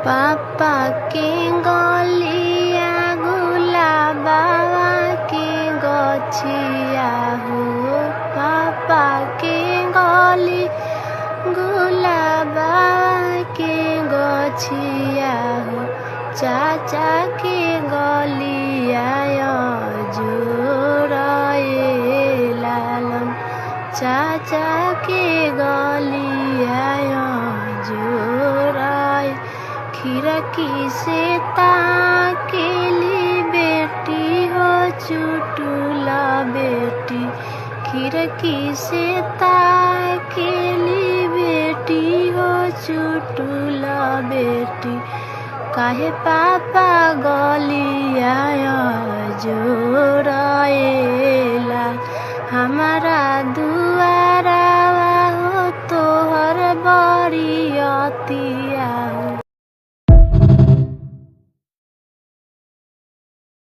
पापा के गलिया गुलाबा के गछिया हो। पापा के गली गुलाबा के गछिया हो। चाचा के गलिया जोराए लालन। चाचा के गलिया जोराए। खिड़की से ताकेली बेटी हो चुटुला बेटी। खिड़की से ताकेली बेटी हो चुटुला बेटी। काहे पापा गलिया जोराएला। हमारा दुआरा हो तोहर बरियतिया हो।